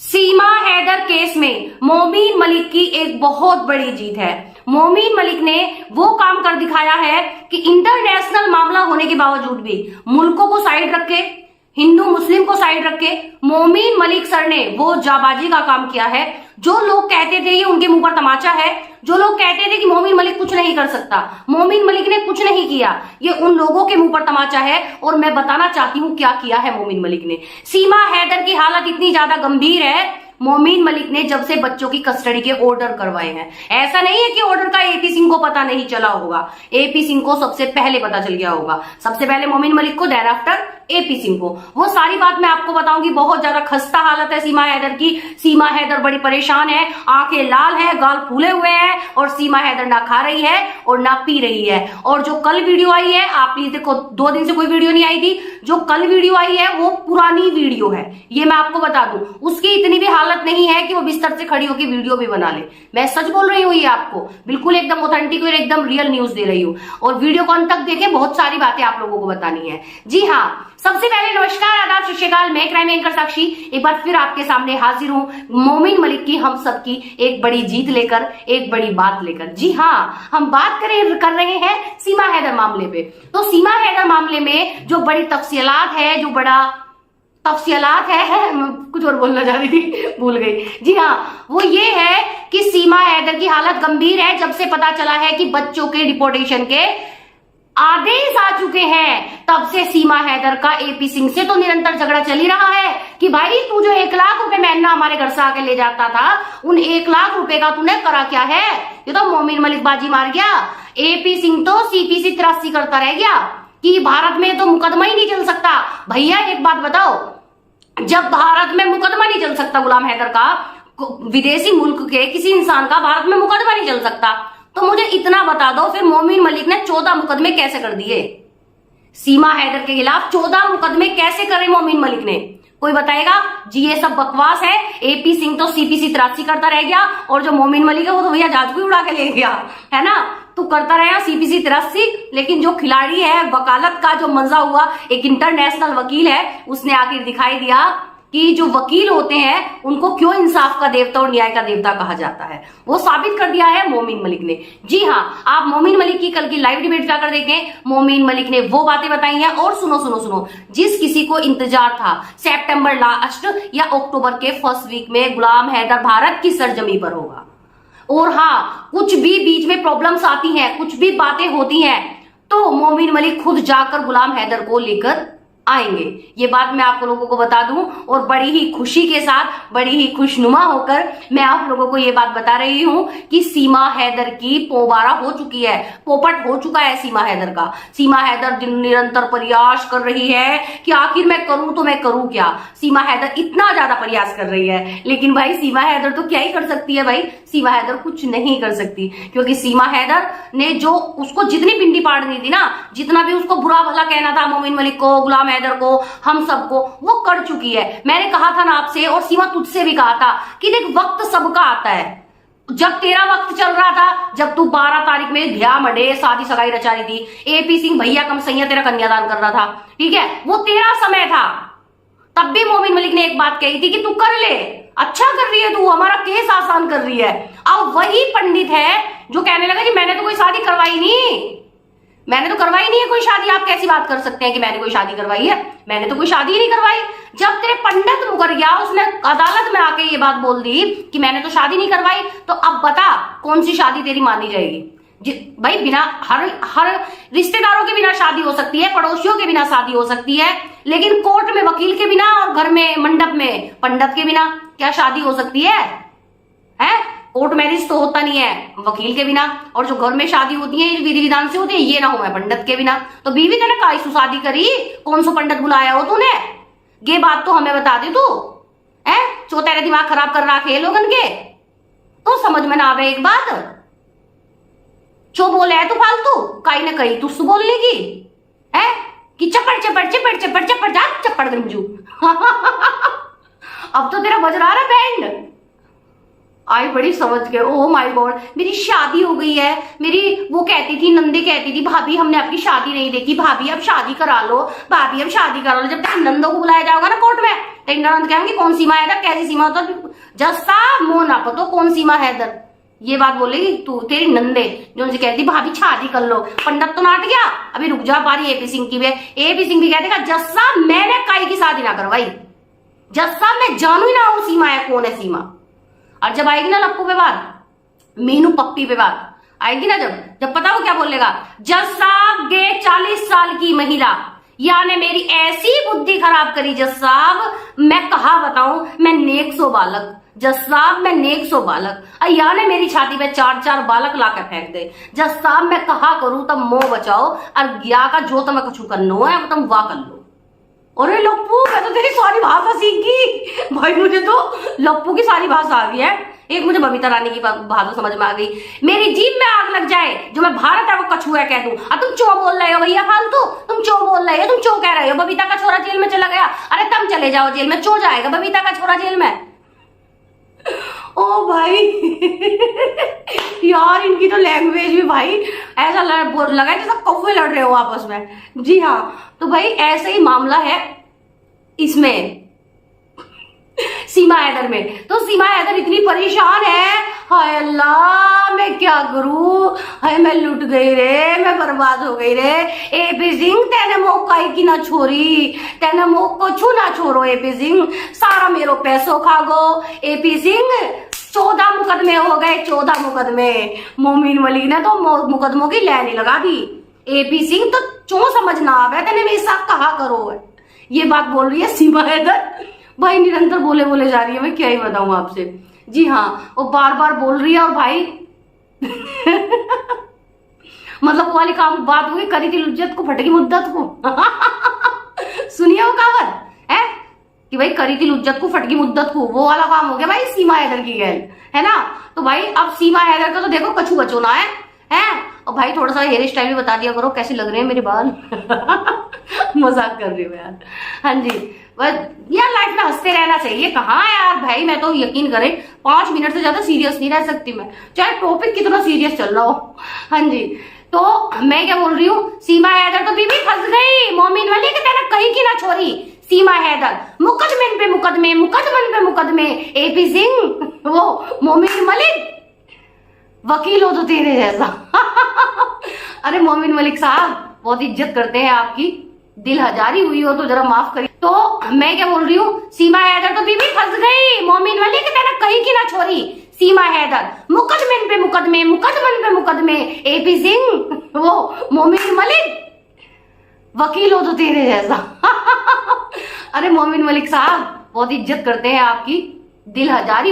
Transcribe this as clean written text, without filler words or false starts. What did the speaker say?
सीमा Haider case में मोमीन मलिक की एक बहुत बड़ी जीत है। मोमीन मलिक ने वो काम कर दिखाया है कि इंटरनेशनल मामला होने के बावजूद भी मुल्कों को साइड रख के, हिंदू मुस्लिम को साइड रख के मोमीन मलिक सर ने वो जाबाजी का काम किया है। जो लोग कहते थे ये उनके मुंह पर तमाचा है, जो लोग कहते थे कि मोमीन मलिक कुछ नहीं कर सकता, मोमीन मलिक ने कुछ नहीं किया, ये उन लोगों के मुंह पर तमाचा है। और मैं बताना चाहती हूँ क्या किया है मोमीन मलिक ने। सीमा हैदर की हालत इतनी ज्यादा गंभीर है, मोमीन मलिक ने जब से बच्चों की कस्टडी के ऑर्डर करवाए हैं, ऐसा नहीं है कि ऑर्डर का एपी सिंह को पता नहीं चला होगा, एपी सिंह को सबसे पहले पता चल गया होगा। सबसे पहले मोमीन मलिक को, देन आफ्टर एपी सिंह को। वो सारी बात मैं आपको बताऊंगी। बहुत ज्यादा खस्ता हालत है सीमा हैदर की। सीमा हैदर बड़ी परेशान है, आंखें लाल है, गाल फूले हुए हैं, और सीमा हैदर ना खा रही है और ना पी रही है। और जो कल वीडियो आई है, आप प्लीज देखो, 2 दिन से कोई वीडियो नहीं आई थी, जो कल वीडियो आई है वो पुरानी वीडियो है, ये मैं आपको बता दूं। उसकी इतनी भी हालत नहीं है कि वो बिस्तर से खड़ी होकर वीडियो भी बना ले। मैं सच बोल रही हूँ, ये आपको बिल्कुल एकदम ऑथेंटिक और एकदम रियल न्यूज दे रही हूँ। और वीडियो को अंत तक देखें, बहुत सारी बातें आप लोगों को बतानी है। जी हाँ, सबसे पहले नमस्कार, आदाब, सत श्री अकाल। मैं क्राइम एंकर साक्षी एक बार फिर आपके सामने हाजिर हूं, मोमीन मलिक की हम सब की एक बड़ी जीत लेकर, एक बड़ी बात लेकर। जी हाँ, हम बात कर रहे हैं सीमा हैदर मामले पे। तो सीमा हैदर मामले में जो बड़ी तफसीलात है, जो बड़ा तफसीलात है, कुछ और बोलना चाह रही थी, भूल गई। जी हाँ, वो ये है कि सीमा हैदर की हालत गंभीर है जब से पता चला है कि बच्चों के डिपोर्टेशन के आदेश आ चुके हैं। तब से सीमा हैदर का एपी सिंह से तो निरंतर झगड़ा चल ही रहा है कि भाई तू जो 1 लाख रुपए महीना हमारे घर से आके ले जाता था, उन 1 लाख रुपए का तूने करा क्या है? ये तो मोमीन मलिक बाजी मार गया। एपी सिंह तो सीपीसी 83 करता रह गया कि भारत में तो मुकदमा ही नहीं चल सकता। भैया एक बात बताओ, जब भारत में मुकदमा नहीं चल सकता गुलाम हैदर का, विदेशी मुल्क के किसी इंसान का भारत में मुकदमा नहीं चल सकता, तो मुझे इतना बता दो फिर मोमीन मलिक ने 14 मुकदमे कैसे कर दिए? सीमा हैदर के खिलाफ 14 मुकदमे कैसे करे मोमीन मलिक ने? कोई बताएगा? जी ये सब बकवास है। एपी सिंह तो सीपीसी 83 करता रह गया, और जो मोमीन मलिक है वो तो भैया जहाज भी उड़ा के ले गया, है ना? तू करता रहा सीपीसी 83, लेकिन जो खिलाड़ी है, वकालत का जो मजा हुआ, एक इंटरनेशनल वकील है, उसने आखिर दिखाई दिया कि जो वकील होते हैं उनको क्यों इंसाफ का देवता और न्याय का देवता कहा जाता है। वो साबित कर दिया है मोमीन मलिक ने। जी हाँ, आप मोमीन मलिक की कल की लाइव डिबेट जाकर देखें, मोमीन मलिक ने वो बातें बताई हैं। और सुनो सुनो सुनो, जिस किसी को इंतजार था सितंबर लास्ट या अक्टूबर के फर्स्ट वीक में गुलाम हैदर भारत की सरजमी पर होगा, और हाँ, कुछ भी बीच में प्रॉब्लम्स आती हैं, कुछ भी बातें होती हैं, तो मोमीन मलिक खुद जाकर गुलाम हैदर को लेकर आएंगे। ये बात मैं आप लोगों को बता दूं, और बड़ी ही खुशी के साथ, बड़ी ही खुशनुमा होकर मैं आप लोगों को ये बात बता रही हूं कि सीमा हैदर की पोबारा हो चुकी है, पोपट हो चुका है सीमा हैदर का। सीमा हैदर निरंतर प्रयास कर रही है कि आखिर मैं करूं तो मैं करूं क्या। सीमा हैदर इतना ज्यादा प्रयास कर रही है, लेकिन भाई सीमा हैदर तो क्या ही कर सकती है भाई? सीमा हैदर कुछ नहीं कर सकती, क्योंकि सीमा हैदर ने जो उसको जितनी पिंडी पाड़नी थी ना, जितना भी उसको बुरा भला कहना था मोमीन मलिक को, गुलाम हैदर को, हम सबको, वो कर चुकी है। मैंने कहा था ना आपसे, और सीमा तुझसे भी कहा था कि देख, वक्त सबका आता है। जब तेरा वक्त चल रहा था, जब तू 12 तारीख में भ्या मडे शादी सगाई रचा रही थी, एपी सिंह भैया कम सैया तेरा कन्यादान कर रहा था, ठीक है, वो तेरा समय था। तब भी मोमीन मलिक ने एक बात कही थी कि तू कर ले, अच्छा कर रही है तू, हमारा केस आसान कर रही है। अब वही पंडित है जो कहने लगा कि मैंने तो कोई शादी करवाई नहीं, मैंने तो करवाई नहीं है कोई शादी। आप कैसी बात कर सकते हैं कि मैंने कोई शादी करवाई है? मैंने तो कोई शादी ही नहीं करवाई। जब तेरे पंडित मुकर गया, उसने अदालत में आके ये बात बोल दी कि मैंने तो शादी नहीं करवाई, तो अब बता कौन सी शादी तेरी मानी जाएगी? भाई बिना हर रिश्तेदारों के बिना शादी हो सकती है, पड़ोसियों के बिना शादी हो सकती है, लेकिन कोर्ट में वकील के बिना और घर में मंडप में पंडित के बिना क्या शादी हो सकती है? कोर्ट मैरिज तो होता नहीं है वकील के बिना, और जो घर में शादी होती है विधि विधान से होती है, ये ना हो है पंडित के बिना। तो बीवी तेने काईसु शादी करी, कौन सा पंडित बुलाया हो तूने? ये बात तो हमें बता दे तू, है जो तेरे दिमाग खराब कर रहा है लोगन के, तो समझ में ना आवे एक बात। जो बोले है तू फालतू, कहीं ना कहीं तुझसे बोल लेगी, है कि चपड़ चपड़ चपड़ चपड़ चपड़ जा चपड़ गंजू। अब तो तेरा बज रहा है बैंड। आई बड़ी समझ के, ओह माय गॉड, मेरी शादी हो गई है। मेरी वो कहती थी, नंदे कहती थी, भाभी हमने आपकी शादी नहीं देखी, भाभी अब शादी करा लो, भाभी अब शादी करा लो। जब तक नंदों को बुलाया जाओगा ना कोर्ट में, तो इंद्रानंद कहेंगे कौन सीमा हैदर, कैसी सीमा होता, जस्सा मोह ना पतो कौन सीमा हैदर। ये बात बोलेगी तू, तेरी नंदे जो उनसे कहती भाभी शादी कर लो, पंडित तो नाट गया, अभी रुक जा पारी एपी सिंह की भी। एपी सिंह भी कहते देगा जस्सा मैंने काई की शादी ना करवाई, जस्सा मैं जानू ही ना हूं सीमा है कौन है सीमा। और जब आएगी ना लप्पू पे बात, मीनू पप्पी पे बात आएगी ना, जब पता वो क्या बोलेगा, जज साहब गे 40 साल की महिला याने मेरी ऐसी बुद्धि खराब करी जज साहब, मैं कहा बताऊं मैं नेक सो बालक, जज साहब मैं नेक सो बालक, या ने मेरी छाती पे 4-4 बालक लाके फेंक दे, जज साहब मैं कहा करूं तब मोह बचाओ और गया का जो तुम्हें कुछ करनो है तुम वाह कर लो। अरे लप्पू मैं तो तेरी सारी भाषा सीख गई भाई, मुझे तो लप्पू की सारी भाषा आ गई है। एक मुझे बबीता रानी की भाषा समझ में आ गई, मेरी जीभ में आग लग जाए जो मैं भारत है वो कछुआ कह दूं, और तुम चो बोल रहे हो भैया फालतू, तुम चो बोल रहे हो, तुम चो कह रहे हो, बबीता का छोरा जेल में चला गया, अरे तुम चले जाओ जेल में, चो जाएगा बबीता का छोरा जेल में। ओ भाई यार इनकी तो लैंग्वेज भी भाई ऐसा लगा जैसा कौवे लड़ रहे हो आपस में। जी हाँ, तो भाई ऐसा ही मामला है इसमें सीमा हैदर में। तो सीमा हैदर इतनी परेशान है, हाय अल्लाह मैं क्या करूं, हाय मैं लुट गई रे, मैं बर्बाद हो गई रे। एपी सिंह तेने मोह काई की ना छोरी, तेने मोह को छू ना छोरो एपी सिंह, सारा मेरो पैसों खा गो एपी सिंह। 14 मुकदमे हो गए, 14 मुकदमे। मोमीन मलिक ने तो मुकदमों की लाइन ही लगा दी। एपी सिंह तो चो समझ ना आवे तेने मेरे साथ कहा करो है, ये बात बोल रही है सीमा हैदर। भाई निरंतर बोले बोले जा रही है, मैं क्या ही बताऊं आपसे। जी हाँ, वो बार बार बोल रही है और भाई मतलब वो वाली काम बात हुई, करी थी लुज्जत को फटकी मुद्दत को सुनिए वो कहावत है कि भाई करी थी लुज्जत को फटकी मुद्दत को, वो वाला काम हो गया भाई सीमा हैदर की गैल, है ना। तो भाई अब सीमा हैदर का तो देखो कछू बचोना है। और भाई थोड़ा सा हेयर स्टाइल भी बता दिया करो कैसे लग रहे हैं मेरे बाल मजाक कर रही हूँ यार। हाँ जी, बस यार लाइफ में हंसते रहना चाहिए। कहाँ यार भाई, मैं तो यकीन करें 5 मिनट से ज्यादा सीरियस नहीं रह सकती मैं, चाहे टॉपिक कितना सीरियस चल रहा हो। हाँ जी, तो मैं क्या बोल रही हूँ, सीमा हैदर तो बीबी फंस गई, मोमिन वाली की तेरा कहीं की ना छोरी सीमा हैदर, मुकदमे पे मुकदमे, मुकदमन पे मुकदमे। एपी सिंह वो मोमिन मलिक वकील हो तो तेरे जैसा अरे मोमिन मलिक साहब बहुत इज्जत करते हैं आपकी, दिल हजारी हुई हो तो जरा माफ करिए। तो मैं क्या बोल रही हूँ, सीमा हैदर तो बीबी फंस गई, मोमिन वाली की तेरा कहीं की ना छोरी सीमा हैदर, मुकदमे पे मुकदमे, मुकदमन पे मुकदमे। एपी सिंह वो मोमिन मलिक वकील हो तो तेरे जैसा अरे मोमिन मलिक साहब बहुत इज्जत करते हैं आपकी, दिल हजारी